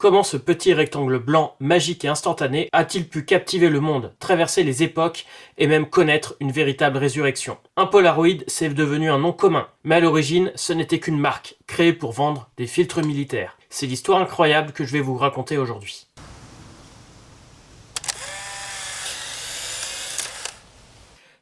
Comment ce petit rectangle blanc, magique et instantané a-t-il pu captiver le monde, traverser les époques et même connaître une véritable résurrection? Un Polaroid, c'est devenu un nom commun, mais à l'origine, ce n'était qu'une marque, créée pour vendre des filtres militaires. C'est l'histoire incroyable que je vais vous raconter aujourd'hui.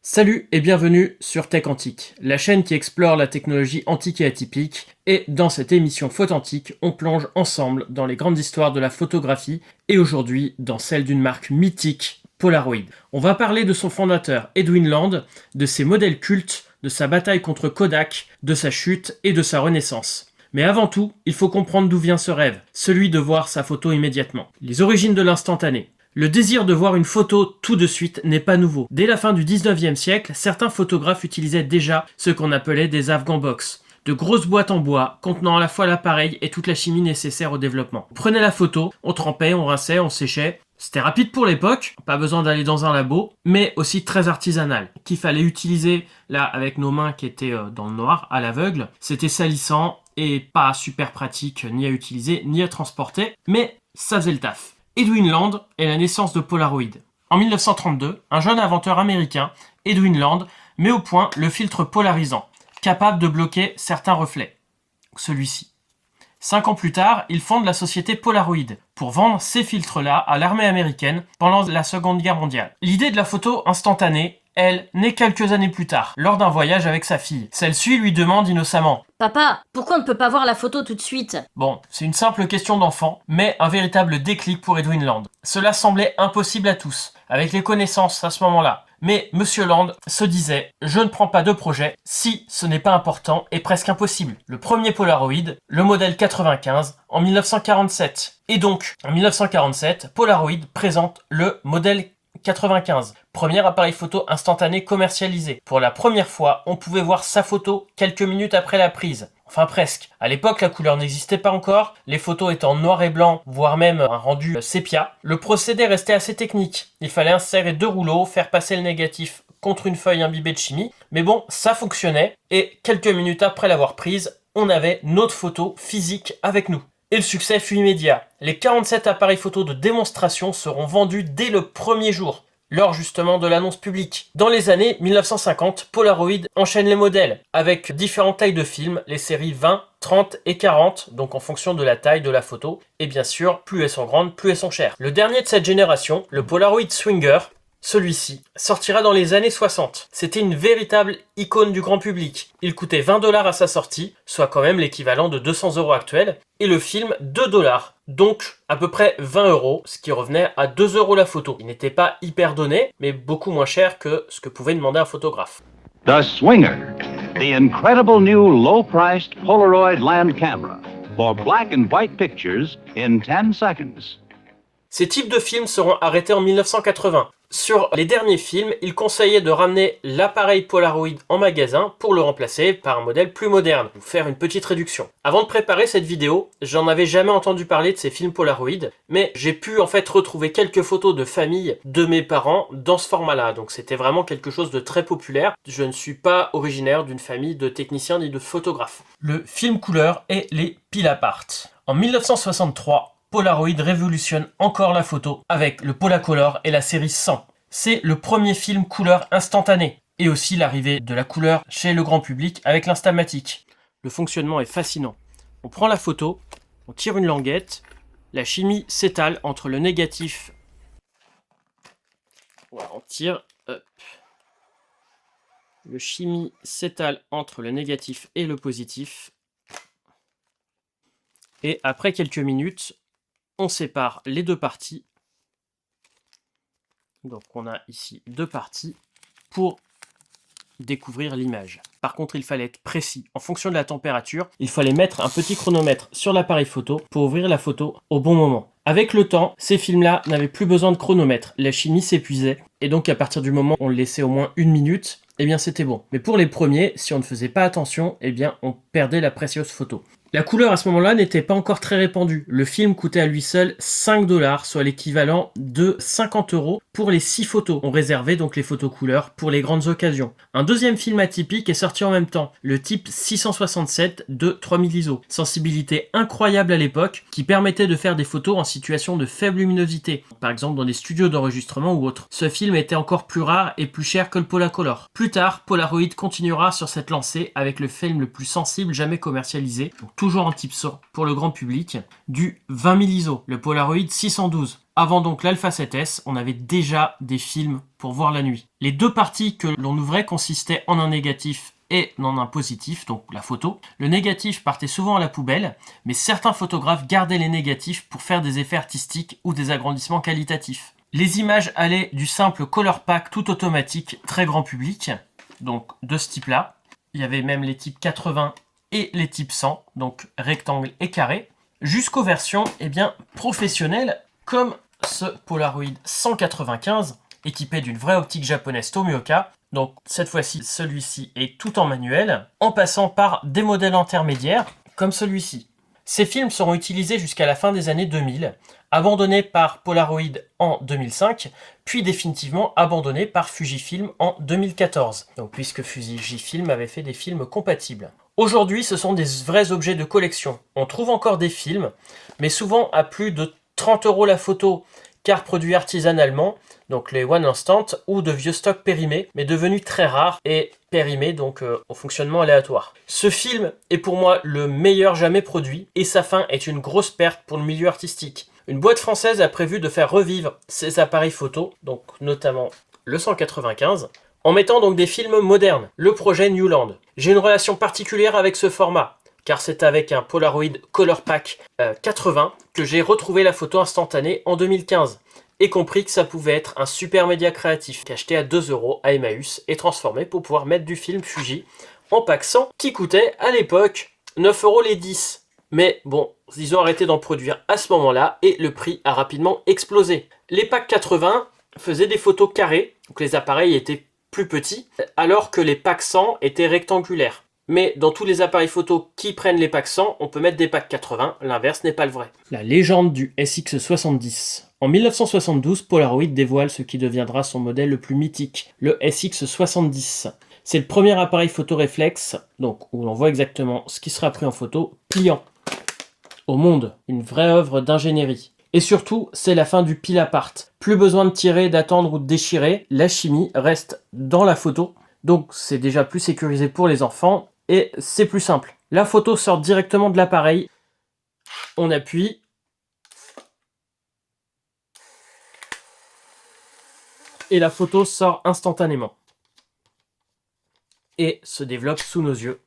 Salut et bienvenue sur Tech Antique, la chaîne qui explore la technologie antique et atypique, et dans cette émission Photantique, on plonge ensemble dans les grandes histoires de la photographie, et aujourd'hui dans celle d'une marque mythique, Polaroid. On va parler de son fondateur, Edwin Land, de ses modèles cultes, de sa bataille contre Kodak, de sa chute et de sa renaissance. Mais avant tout, il faut comprendre d'où vient ce rêve, celui de voir sa photo immédiatement. Les origines de l'instantané. Le désir de voir une photo tout de suite n'est pas nouveau. Dès la fin du 19e siècle, certains photographes utilisaient déjà ce qu'on appelait des Afghan box, de grosses boîtes en bois contenant à la fois l'appareil et toute la chimie nécessaire au développement. On prenait la photo, on trempait, on rinçait, on séchait. C'était rapide pour l'époque, pas besoin d'aller dans un labo, mais aussi très artisanal, qu'il fallait utiliser là avec nos mains qui étaient dans le noir, à l'aveugle. C'était salissant et pas super pratique ni à utiliser ni à transporter, mais ça faisait le taf. Edwin Land est la naissance de Polaroid. En 1932, un jeune inventeur américain, Edwin Land, met au point le filtre polarisant, capable de bloquer certains reflets. Celui-ci. 5 ans plus tard, il fonde la société Polaroid pour vendre ces filtres-là à l'armée américaine pendant la Seconde Guerre mondiale. L'idée de la photo instantanée, elle, naît quelques années plus tard, lors d'un voyage avec sa fille. Celle-ci lui demande innocemment « Papa, pourquoi on ne peut pas voir la photo tout de suite ?» Bon, c'est une simple question d'enfant, mais un véritable déclic pour Edwin Land. Cela semblait impossible à tous, avec les connaissances à ce moment-là. Mais Monsieur Land se disait « Je ne prends pas de projet si ce n'est pas important et presque impossible. » Le premier Polaroid, le modèle 95, en 1947. Et donc, en 1947, Polaroid présente le modèle 95, premier appareil photo instantané commercialisé. Pour la première fois, on pouvait voir sa photo quelques minutes après la prise. Enfin presque. À l'époque, la couleur n'existait pas encore, les photos étaient en noir et blanc, voire même un rendu sépia. Le procédé restait assez technique. Il fallait insérer 2 rouleaux, faire passer le négatif contre une feuille imbibée de chimie. Mais bon, ça fonctionnait, et quelques minutes après l'avoir prise, on avait notre photo physique avec nous. Et le succès fut immédiat. Les 47 appareils photo de démonstration seront vendus dès le premier jour, lors justement de l'annonce publique. Dans les années 1950, Polaroid enchaîne les modèles, avec différentes tailles de films, les séries 20, 30 et 40, donc en fonction de la taille de la photo. Et bien sûr, plus elles sont grandes, plus elles sont chères. Le dernier de cette génération, le Polaroid Swinger, celui-ci sortira dans les années 60. C'était une véritable icône du grand public. Il coûtait 20 $ à sa sortie, soit quand même l'équivalent de 200 € actuels, et le film 2 $, donc à peu près 20 €, ce qui revenait à 2 € la photo. Il n'était pas hyper donné, mais beaucoup moins cher que ce que pouvait demander un photographe. The Swinger, the incredible new low-priced Polaroid land camera for black and white pictures in 10 seconds. Ces types de films seront arrêtés en 1980. Sur les derniers films, il conseillait de ramener l'appareil Polaroid en magasin pour le remplacer par un modèle plus moderne, pour faire une petite réduction. Avant de préparer cette vidéo, j'en avais jamais entendu parler de ces films Polaroid, mais j'ai pu en fait retrouver quelques photos de famille de mes parents dans ce format-là, donc c'était vraiment quelque chose de très populaire. Je ne suis pas originaire d'une famille de techniciens ni de photographes. Le film couleur et les pile apart. En 1963, Polaroid révolutionne encore la photo avec le Polacolor et la série 100. C'est le premier film couleur instantané et aussi l'arrivée de la couleur chez le grand public avec l'Instamatic. Le fonctionnement est fascinant. On prend la photo, on tire une languette, la chimie s'étale entre le négatif. Voilà, on tire. Hop. Le chimie s'étale entre le négatif et le positif. Et après quelques minutes, on sépare les deux parties. Donc on a ici 2 parties pour découvrir l'image. Par contre, il fallait être précis. En fonction de la température, il fallait mettre un petit chronomètre sur l'appareil photo pour ouvrir la photo au bon moment. Avec le temps, ces films-là n'avaient plus besoin de chronomètre. La chimie s'épuisait. Et donc à partir du moment où on le laissait au moins 1 minute, eh bien c'était bon. Mais pour les premiers, si on ne faisait pas attention, eh bien on perdait la précieuse photo. La couleur à ce moment-là n'était pas encore très répandue. Le film coûtait à lui seul 5 $, soit l'équivalent de 50 € pour les 6 photos. On réservait donc les photos couleurs pour les grandes occasions. Un deuxième film atypique est sorti en même temps, le type 667 de 3000 ISO. Sensibilité incroyable à l'époque qui permettait de faire des photos en situation de faible luminosité, par exemple dans des studios d'enregistrement ou autres. Ce film était encore plus rare et plus cher que le Polacolor. Plus tard, Polaroid continuera sur cette lancée avec le film le plus sensible jamais commercialisé, donc toujours en type 100 pour le grand public, du 20 000 ISO, le Polaroid 612. Avant donc l'Alpha 7S, on avait déjà des films pour voir la nuit. Les deux parties que l'on ouvrait consistaient en un négatif et en un positif, donc la photo. Le négatif partait souvent à la poubelle, mais certains photographes gardaient les négatifs pour faire des effets artistiques ou des agrandissements qualitatifs. Les images allaient du simple color pack tout automatique, très grand public, donc de ce type-là. Il y avait même les types 80 et les types 100, donc rectangle et carré, jusqu'aux versions professionnelles, comme ce Polaroid 195, équipé d'une vraie optique japonaise Tomioka. Donc cette fois-ci, celui-ci est tout en manuel, en passant par des modèles intermédiaires, comme celui-ci. Ces films seront utilisés jusqu'à la fin des années 2000, abandonnés par Polaroid en 2005, puis définitivement abandonnés par Fujifilm en 2014, donc puisque Fujifilm avait fait des films compatibles. Aujourd'hui, ce sont des vrais objets de collection. On trouve encore des films, mais souvent à plus de 30 € la photo, car produits artisanalement, donc les One Instant, ou de vieux stocks périmés, mais devenus très rares et périmés, donc au fonctionnement aléatoire. Ce film est pour moi le meilleur jamais produit, et sa fin est une grosse perte pour le milieu artistique. Une boîte française a prévu de faire revivre ces appareils photo, donc notamment le 195, en mettant donc des films modernes, le projet Newland. J'ai une relation particulière avec ce format, car c'est avec un Polaroid Color Pack 80 que j'ai retrouvé la photo instantanée en 2015, et compris que ça pouvait être un super média créatif, acheté à 2 € à Emmaüs et transformé pour pouvoir mettre du film Fuji en pack 100, qui coûtait à l'époque 9 € les 10. Mais bon, ils ont arrêté d'en produire à ce moment-là, et le prix a rapidement explosé. Les packs 80 faisaient des photos carrées, donc les appareils étaient plus petits, alors que les packs 100 étaient rectangulaires. Mais dans tous les appareils photo qui prennent les packs 100, on peut mettre des packs 80, l'inverse n'est pas le vrai. La légende du SX70. En 1972, Polaroid dévoile ce qui deviendra son modèle le plus mythique, le SX70. C'est le premier appareil photo réflexe, donc où l'on voit exactement ce qui sera pris en photo, pliant. Au monde, une vraie œuvre d'ingénierie. Et surtout, c'est la fin du pile apart. Plus besoin de tirer, d'attendre ou de déchirer, la chimie reste dans la photo. Donc c'est déjà plus sécurisé pour les enfants et c'est plus simple. La photo sort directement de l'appareil. On appuie. Et la photo sort instantanément. Et se développe sous nos yeux.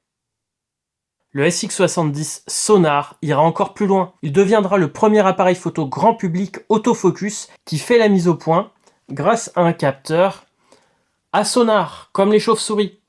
Le SX70 Sonar ira encore plus loin. Il deviendra le premier appareil photo grand public autofocus qui fait la mise au point grâce à un capteur à sonar, comme les chauves-souris.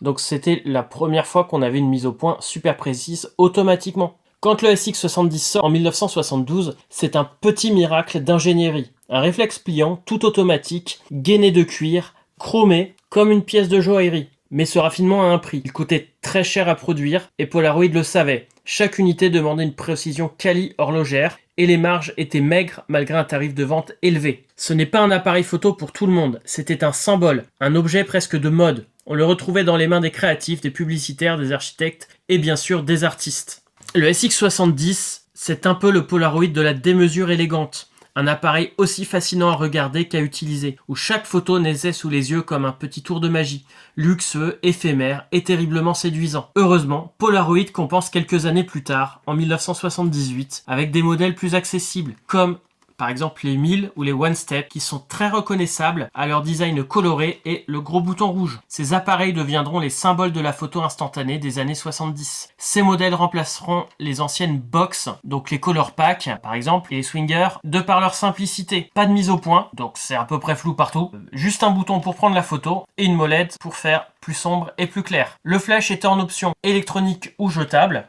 Donc c'était la première fois qu'on avait une mise au point super précise automatiquement. Quand le SX70 sort en 1972, c'est un petit miracle d'ingénierie. Un réflexe pliant, tout automatique, gainé de cuir, chromé, comme une pièce de joaillerie. Mais ce raffinement a un prix. Il coûtait très cher à produire et Polaroid le savait. Chaque unité demandait une précision quali-horlogère et les marges étaient maigres malgré un tarif de vente élevé. Ce n'est pas un appareil photo pour tout le monde, c'était un symbole, un objet presque de mode. On le retrouvait dans les mains des créatifs, des publicitaires, des architectes et bien sûr des artistes. Le SX70, c'est un peu le Polaroid de la démesure élégante. Un appareil aussi fascinant à regarder qu'à utiliser, où chaque photo naissait sous les yeux comme un petit tour de magie, luxueux, éphémère et terriblement séduisant. Heureusement, Polaroid compense quelques années plus tard, en 1978, avec des modèles plus accessibles, comme par exemple les 1000 ou les One Step, qui sont très reconnaissables à leur design coloré et le gros bouton rouge. Ces appareils deviendront les symboles de la photo instantanée des années 70. Ces modèles remplaceront les anciennes box, donc les color packs par exemple, et les swingers, de par leur simplicité. Pas de mise au point, donc c'est à peu près flou partout. Juste un bouton pour prendre la photo et une molette pour faire plus sombre et plus clair. Le flash était en option électronique ou jetable.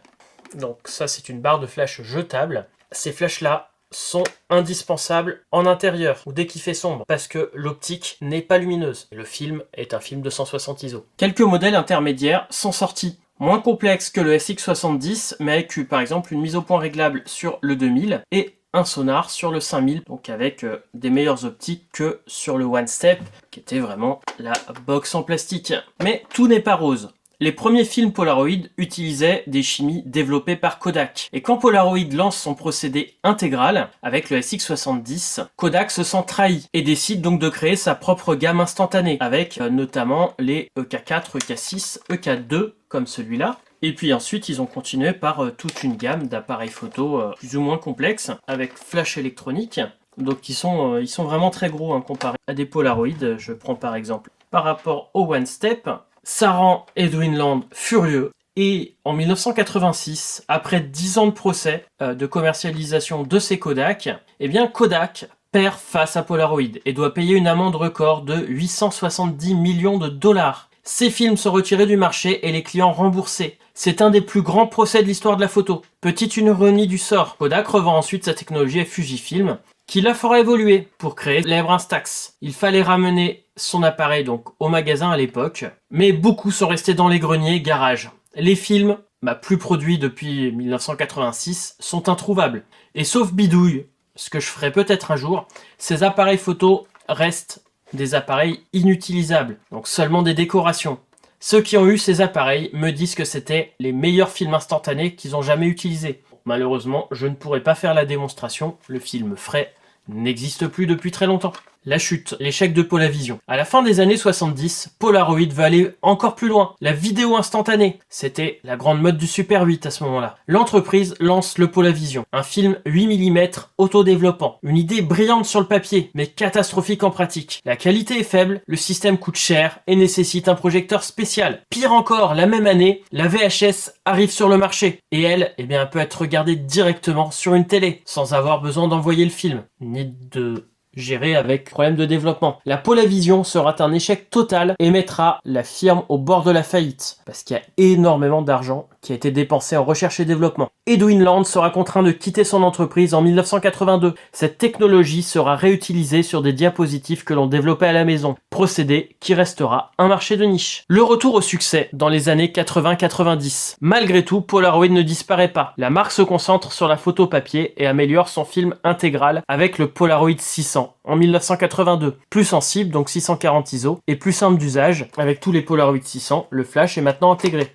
Donc ça c'est une barre de flash jetable. Ces flashs là sont indispensables en intérieur ou dès qu'il fait sombre parce que l'optique n'est pas lumineuse. Le film est un film de 160 ISO. Quelques modèles intermédiaires sont sortis. Moins complexe que le SX70, mais avec par exemple une mise au point réglable sur le 2000 et un sonar sur le 5000, donc avec des meilleures optiques que sur le One Step, qui était vraiment la box en plastique. Mais tout n'est pas rose. Les premiers films Polaroid utilisaient des chimies développées par Kodak. Et quand Polaroid lance son procédé intégral avec le SX70, Kodak se sent trahi et décide donc de créer sa propre gamme instantanée avec notamment les EK4, EK6, EK2 comme celui-là. Et puis ensuite, ils ont continué par toute une gamme d'appareils photo plus ou moins complexes avec flash électronique. Donc ils sont vraiment très gros hein, comparés à des Polaroid. Je prends par exemple par rapport au One Step. Ça rend Edwin Land furieux et en 1986, après 10 ans de procès de commercialisation de ces Kodak, eh bien Kodak perd face à Polaroid et doit payer une amende record de 870 millions de dollars. Ces films sont retirés du marché et les clients remboursés. C'est un des plus grands procès de l'histoire de la photo. Petite ironie du sort, Kodak revend ensuite sa technologie à Fujifilm, qui la fera évoluer pour créer l'Ever Instax. Il fallait ramener son appareil donc au magasin à l'époque, mais beaucoup sont restés dans les greniers, garages. Les films, plus produits depuis 1986, sont introuvables. Et sauf bidouille, ce que je ferai peut-être un jour, ces appareils photo restent des appareils inutilisables, donc seulement des décorations. Ceux qui ont eu ces appareils me disent que c'était les meilleurs films instantanés qu'ils ont jamais utilisés. Malheureusement, je ne pourrai pas faire la démonstration, le film frais n'existe plus depuis très longtemps. La chute, l'échec de Polavision. À la fin des années 70, Polaroid veut aller encore plus loin. La vidéo instantanée, c'était la grande mode du Super 8 à ce moment-là. L'entreprise lance le Polavision, un film 8 mm autodéveloppant. Une idée brillante sur le papier, mais catastrophique en pratique. La qualité est faible, le système coûte cher et nécessite un projecteur spécial. Pire encore, la même année, la VHS arrive sur le marché. Et elle, peut être regardée directement sur une télé, sans avoir besoin d'envoyer le film, ni de géré avec problème de développement. La Polavision sera un échec total et mettra la firme au bord de la faillite, parce qu'il y a énormément d'argent qui a été dépensé en recherche et développement. Edwin Land sera contraint de quitter son entreprise en 1982. Cette technologie sera réutilisée sur des diapositives que l'on développait à la maison, procédé qui restera un marché de niche. Le retour au succès dans les années 80-90. Malgré tout, Polaroid ne disparaît pas. La marque se concentre sur la photo papier et améliore son film intégral avec le Polaroid 600 en 1982. Plus sensible, donc 640 ISO, et plus simple d'usage. Avec tous les Polaroid 600, le flash est maintenant intégré.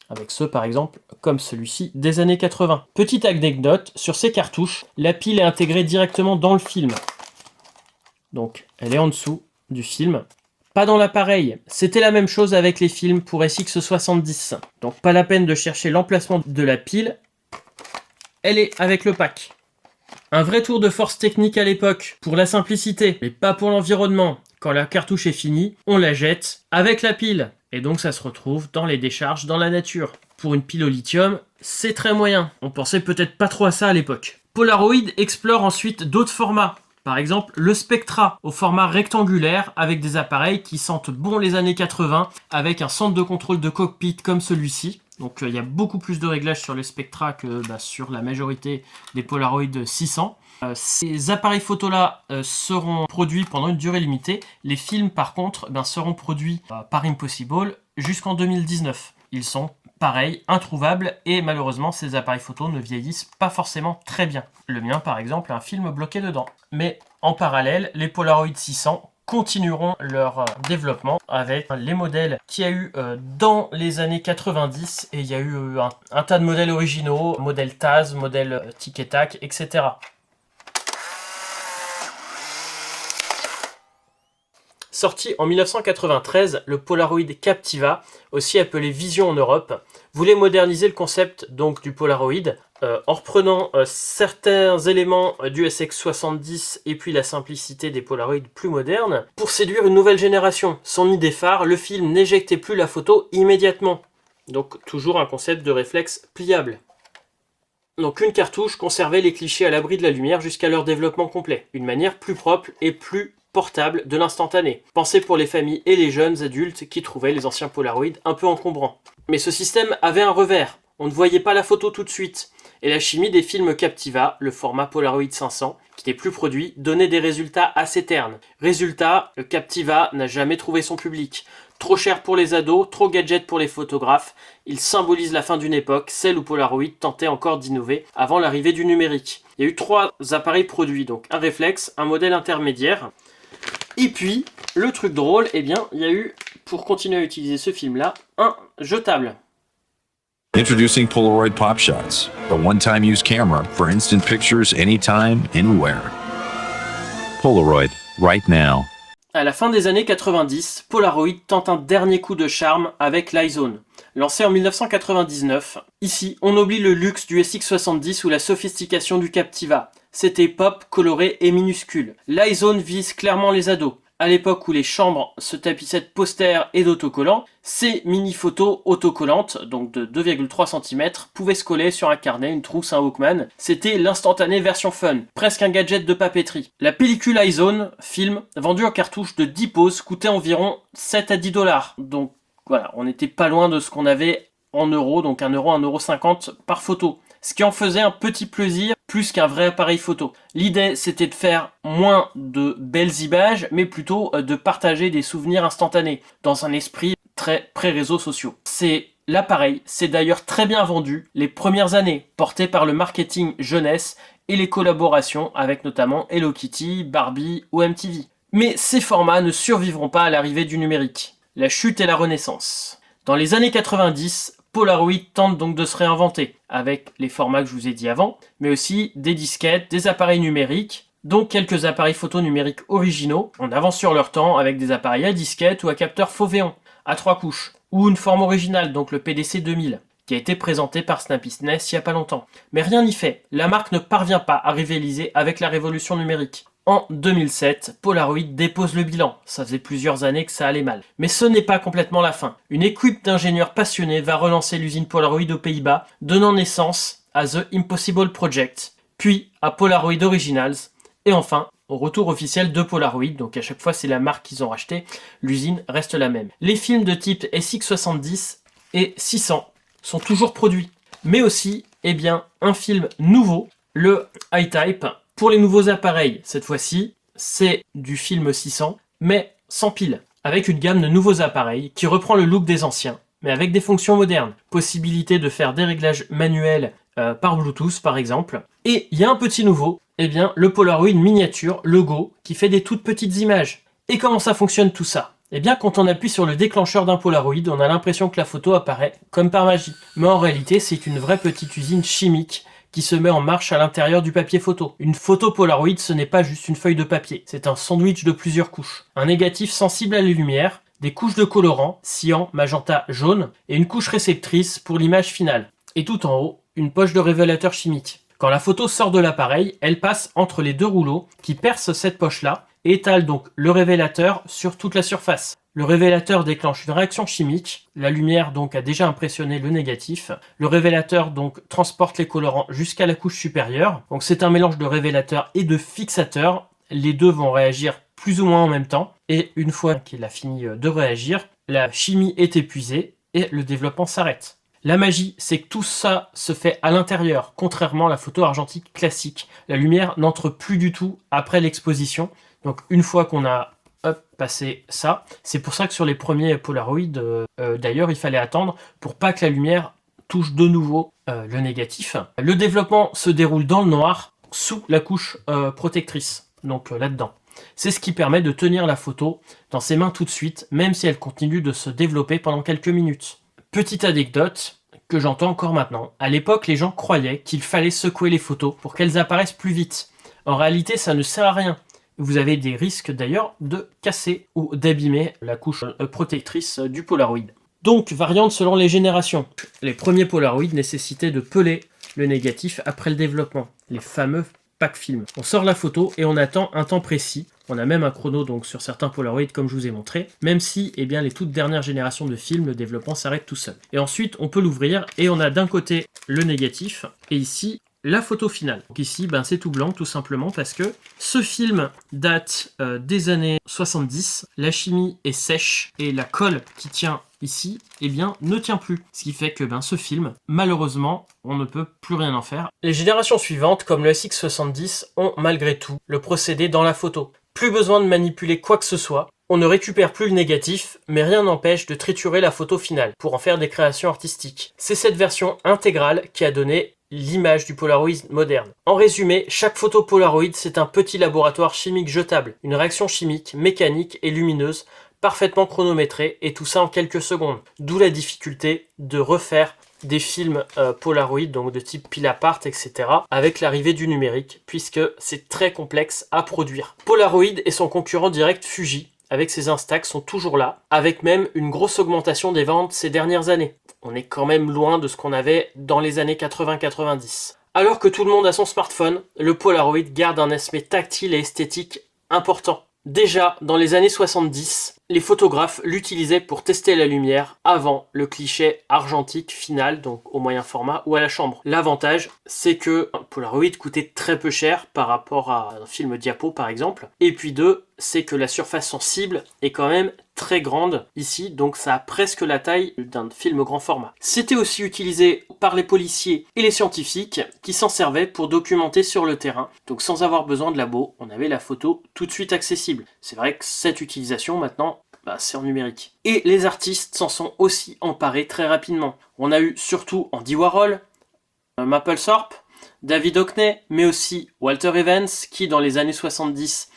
Avec ceux par exemple comme celui-ci des années 80. Petite anecdote, sur ces cartouches, la pile est intégrée directement dans le film. Donc elle est en dessous du film. Pas dans l'appareil. C'était la même chose avec les films pour SX70. Donc pas la peine de chercher l'emplacement de la pile. Elle est avec le pack. Un vrai tour de force technique à l'époque, pour la simplicité, mais pas pour l'environnement. Quand la cartouche est finie, on la jette avec la pile. Et donc ça se retrouve dans les décharges dans la nature. Pour une pile au lithium, c'est très moyen. On pensait peut-être pas trop à ça à l'époque. Polaroid explore ensuite d'autres formats. Par exemple, le Spectra, au format rectangulaire, avec des appareils qui sentent bon les années 80, avec un centre de contrôle de cockpit comme celui-ci. Donc il y a beaucoup plus de réglages sur les Spectra que sur la majorité des Polaroid 600. Ces appareils photo-là seront produits pendant une durée limitée. Les films, par contre, seront produits par Impossible jusqu'en 2019. Ils sont pareil, introuvables, et malheureusement ces appareils photo ne vieillissent pas forcément très bien. Le mien par exemple a un film bloqué dedans. Mais en parallèle, les Polaroid 600 continueront leur développement avec les modèles qu'il y a eu dans les années 90, et il y a eu un tas de modèles originaux, modèle Taz, modèle Tic et Tac, etc. Sorti en 1993, le Polaroid Captiva, aussi appelé Vision en Europe, voulait moderniser le concept donc du Polaroid en reprenant certains éléments du SX70 et puis la simplicité des Polaroid plus modernes pour séduire une nouvelle génération. Son idée phare, le film n'éjectait plus la photo immédiatement. Donc toujours un concept de réflexe pliable. Donc une cartouche conservait les clichés à l'abri de la lumière jusqu'à leur développement complet. Une manière plus propre et plus portable de l'instantané. Pensé pour les familles et les jeunes adultes qui trouvaient les anciens Polaroid un peu encombrants. Mais ce système avait un revers. On ne voyait pas la photo tout de suite. et la chimie des films Captiva, le format Polaroid 500, qui n'est plus produit, donnait des résultats assez ternes. Résultat, le Captiva n'a jamais trouvé son public. Trop cher pour les ados, trop gadget pour les photographes, il symbolise la fin d'une époque, celle où Polaroid tentait encore d'innover avant l'arrivée du numérique. Il y a eu 3 appareils produits, donc un réflexe, un modèle intermédiaire, et puis, le truc drôle, eh bien, il y a eu, pour continuer à utiliser ce film-là, un jetable. Introducing Polaroid Pop Shots, the one-time use camera for instant pictures anytime, anywhere. Polaroid, right now. À la fin des années 90, Polaroid tente un dernier coup de charme avec l'iZone. Lancé en 1999, ici, on oublie le luxe du SX70 ou la sophistication du Captiva. C'était pop, coloré et minuscule. l'iZone vise clairement les ados. À l'époque où les chambres se tapissaient de posters et d'autocollants, ces mini-photos autocollantes, donc de 2,3 cm, pouvaient se coller sur un carnet, une trousse, un Walkman. C'était l'instantané version fun, presque un gadget de papeterie. La pellicule iZone film, vendue en cartouche de 10 poses, coûtait environ 7 à 10 $. Donc voilà, on n'était pas loin de ce qu'on avait en euros, donc 1 euro, 1,50 € par photo. Ce qui en faisait un petit plaisir plus qu'un vrai appareil photo. L'idée, c'était de faire moins de belles images, mais plutôt de partager des souvenirs instantanés, dans un esprit très pré-réseaux sociaux. L'appareil s'est d'ailleurs très bien vendu les premières années, porté par le marketing jeunesse et les collaborations avec notamment Hello Kitty, Barbie ou MTV. Mais ces formats ne survivront pas à l'arrivée du numérique. La chute et la renaissance. Dans les années 90, Polaroid tente donc de se réinventer, avec les formats que je vous ai dit avant, mais aussi des disquettes, des appareils numériques, donc quelques appareils photo numériques originaux, en avance sur leur temps, avec des appareils à disquette ou à capteur Foveon, à 3 couches, ou une forme originale, donc le PDC 2000, qui a été présenté par SnapPiSNES il y a pas longtemps. Mais rien n'y fait, la marque ne parvient pas à rivaliser avec la révolution numérique. En 2007, Polaroid dépose le bilan. Ça faisait plusieurs années que ça allait mal. Mais ce n'est pas complètement la fin. Une équipe d'ingénieurs passionnés va relancer l'usine Polaroid aux Pays-Bas, donnant naissance à The Impossible Project, puis à Polaroid Originals, et enfin au retour officiel de Polaroid. Donc à chaque fois c'est la marque qu'ils ont racheté, l'usine reste la même. Les films de type SX70 et 600 sont toujours produits, mais aussi un film nouveau, le iType. Pour les nouveaux appareils, cette fois-ci, c'est du film 600, mais sans pile, avec une gamme de nouveaux appareils qui reprend le look des anciens, mais avec des fonctions modernes. Possibilité de faire des réglages manuels par Bluetooth, par exemple. Et il y a un petit nouveau, le Polaroid miniature, le Go, qui fait des toutes petites images. Et comment ça fonctionne tout ça ? Quand on appuie sur le déclencheur d'un Polaroid, on a l'impression que la photo apparaît comme par magie. Mais en réalité, c'est une vraie petite usine chimique qui se met en marche à l'intérieur du papier photo. Une photo Polaroid, ce n'est pas juste une feuille de papier, c'est un sandwich de plusieurs couches. Un négatif sensible à la lumière, des couches de colorant, cyan, magenta, jaune, et une couche réceptrice pour l'image finale. Et tout en haut, une poche de révélateur chimique. Quand la photo sort de l'appareil, elle passe entre les deux rouleaux qui percent cette poche-là et étalent donc le révélateur sur toute la surface. Le révélateur déclenche une réaction chimique, la lumière donc a déjà impressionné le négatif, le révélateur donc transporte les colorants jusqu'à la couche supérieure, donc c'est un mélange de révélateur et de fixateur, les deux vont réagir plus ou moins en même temps, et une fois qu'il a fini de réagir, la chimie est épuisée et le développement s'arrête. La magie, c'est que tout ça se fait à l'intérieur, contrairement à la photo argentique classique. La lumière n'entre plus du tout après l'exposition, donc une fois qu'on a passer ça. C'est pour ça que sur les premiers Polaroid, d'ailleurs, il fallait attendre pour pas que la lumière touche de nouveau le négatif. Le développement se déroule dans le noir, sous la couche protectrice, donc là-dedans. C'est ce qui permet de tenir la photo dans ses mains tout de suite, même si elle continue de se développer pendant quelques minutes. Petite anecdote que j'entends encore maintenant. À l'époque, les gens croyaient qu'il fallait secouer les photos pour qu'elles apparaissent plus vite. En réalité, ça ne sert à rien. Vous avez des risques d'ailleurs de casser ou d'abîmer la couche protectrice du Polaroid. Donc, variante selon les générations. Les premiers Polaroid nécessitaient de peler le négatif après le développement, les fameux pack film. On sort la photo et on attend un temps précis. On a même un chrono donc sur certains Polaroid comme je vous ai montré, même si les toutes dernières générations de films, le développement s'arrête tout seul. Et ensuite, on peut l'ouvrir et on a d'un côté le négatif et ici la photo finale. Donc ici, c'est tout blanc tout simplement parce que ce film date des années 70. La chimie est sèche et la colle qui tient ici, eh bien, ne tient plus. Ce qui fait que ce film, malheureusement, on ne peut plus rien en faire. Les générations suivantes, comme le SX70, ont malgré tout le procédé dans la photo. Plus besoin de manipuler quoi que ce soit. On ne récupère plus le négatif, mais rien n'empêche de triturer la photo finale pour en faire des créations artistiques. C'est cette version intégrale qui a donné l'image du Polaroid moderne. En résumé, chaque photo Polaroid, c'est un petit laboratoire chimique jetable, une réaction chimique, mécanique et lumineuse, parfaitement chronométrée, et tout ça en quelques secondes. D'où la difficulté de refaire des films Polaroid, donc de type pile apart, etc., avec l'arrivée du numérique, puisque c'est très complexe à produire. Polaroid et son concurrent direct Fuji, avec ses Instax, sont toujours là, avec même une grosse augmentation des ventes ces dernières années. On est quand même loin de ce qu'on avait dans les années 80-90. Alors que tout le monde a son smartphone, le Polaroid garde un aspect tactile et esthétique important. Déjà, dans les années 70, les photographes l'utilisaient pour tester la lumière avant le cliché argentique final, donc au moyen format ou à la chambre. L'avantage, c'est que un Polaroid coûtait très peu cher par rapport à un film diapo par exemple. Et puis deux, c'est que la surface sensible est quand même très grande ici, donc ça a presque la taille d'un film grand format. C'était aussi utilisé par les policiers et les scientifiques qui s'en servaient pour documenter sur le terrain. Donc sans avoir besoin de labo, on avait la photo tout de suite accessible. C'est vrai que cette utilisation maintenant, c'est en numérique. Et les artistes s'en sont aussi emparés très rapidement. On a eu surtout Andy Warhol, Mapplethorpe, David Hockney, mais aussi Walter Evans qui dans les années 70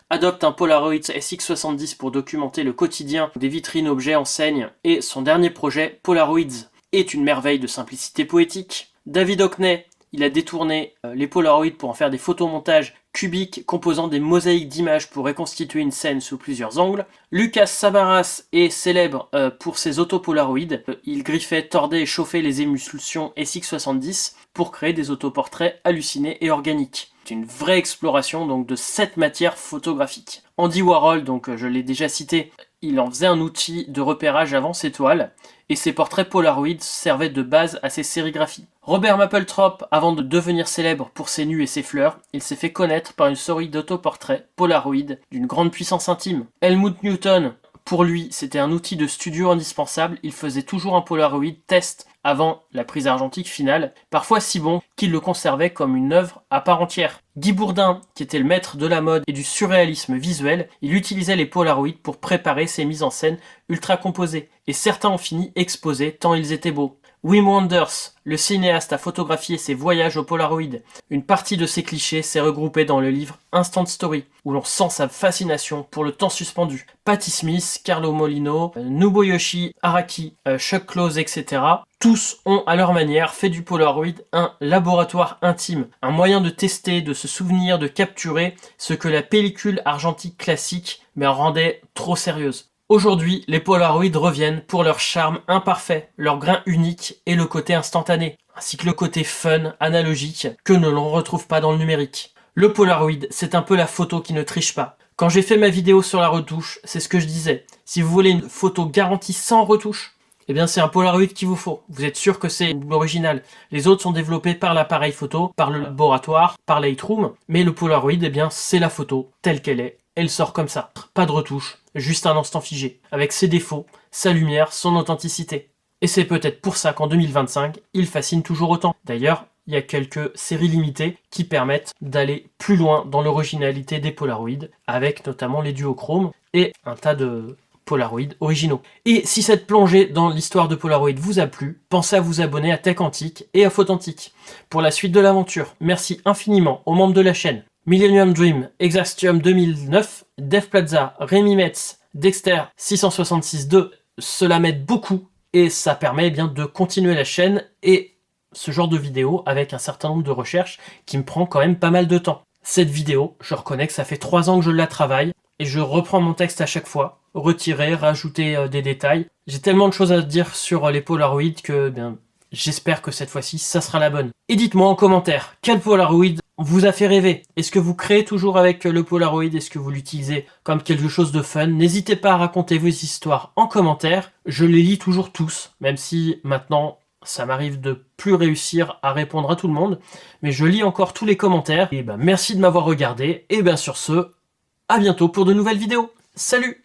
adopte un Polaroid SX70 pour documenter le quotidien des vitrines objets enseignes, et son dernier projet, Polaroids, est une merveille de simplicité poétique. David Hockney, il a détourné les Polaroids pour en faire des photomontages cubiques composant des mosaïques d'images pour reconstituer une scène sous plusieurs angles. Lucas Samaras est célèbre pour ses autopolaroids. Il griffait, tordait et chauffait les émulsions SX70 pour créer des autoportraits hallucinés et organiques. C'est une vraie exploration donc de cette matière photographique. Andy Warhol, donc je l'ai déjà cité, il en faisait un outil de repérage avant ses toiles, et ses portraits Polaroid servaient de base à ses sérigraphies. Robert Mapplethorpe, avant de devenir célèbre pour ses nus et ses fleurs, il s'est fait connaître par une série d'autoportraits Polaroid d'une grande puissance intime. Helmut Newton, pour lui, c'était un outil de studio indispensable, il faisait toujours un Polaroid test avant la prise argentique finale, parfois si bon qu'il le conservait comme une œuvre à part entière. Guy Bourdin, qui était le maître de la mode et du surréalisme visuel, il utilisait les Polaroids pour préparer ses mises en scène ultra composées, et certains ont fini exposés tant ils étaient beaux. Wim Wenders, le cinéaste, a photographié ses voyages au Polaroid. Une partie de ces clichés s'est regroupée dans le livre Instant Story, où l'on sent sa fascination pour le temps suspendu. Patti Smith, Carlo Molino, Nobuyoshi Araki, Chuck Close, etc. Tous ont à leur manière fait du Polaroid un laboratoire intime, un moyen de tester, de se souvenir, de capturer ce que la pellicule argentique classique rendait trop sérieuse. Aujourd'hui, les Polaroids reviennent pour leur charme imparfait, leur grain unique et le côté instantané, ainsi que le côté fun, analogique, que l'on ne retrouve pas dans le numérique. Le Polaroid, c'est un peu la photo qui ne triche pas. Quand j'ai fait ma vidéo sur la retouche, c'est ce que je disais. Si vous voulez une photo garantie sans retouche, eh bien c'est un Polaroid qu'il vous faut. Vous êtes sûr que c'est l'original. Les autres sont développés par l'appareil photo, par le laboratoire, par Lightroom, mais le Polaroid, eh bien c'est la photo telle qu'elle est. Elle sort comme ça. Pas de retouche, juste un instant figé, avec ses défauts, sa lumière, son authenticité. Et c'est peut-être pour ça qu'en 2025, il fascine toujours autant. D'ailleurs, il y a quelques séries limitées qui permettent d'aller plus loin dans l'originalité des Polaroids, avec notamment les duochromes et un tas de Polaroid originaux. Et si cette plongée dans l'histoire de Polaroid vous a plu, pensez à vous abonner à Tech Antique et à Photantique pour la suite de l'aventure. Merci infiniment aux membres de la chaîne. Millennium Dream, Exactium 2009, Dev Plaza, Rémi Metz, Dexter 666-2, cela m'aide beaucoup et ça permet bien de continuer la chaîne et ce genre de vidéo avec un certain nombre de recherches qui me prend quand même pas mal de temps. Cette vidéo, je reconnais que ça fait 3 ans que je la travaille et je reprends mon texte à chaque fois, retirer, rajouter des détails. J'ai tellement de choses à dire sur les Polaroids que j'espère que cette fois-ci, ça sera la bonne. Et dites-moi en commentaire, quel Polaroid vous a fait rêver? Est-ce que vous créez toujours avec le Polaroid? Est-ce que vous l'utilisez comme quelque chose de fun? N'hésitez pas à raconter vos histoires en commentaire. Je les lis toujours tous, même si maintenant, ça m'arrive de plus réussir à répondre à tout le monde. Mais je lis encore tous les commentaires. Et merci de m'avoir regardé. Et sur ce, à bientôt pour de nouvelles vidéos. Salut!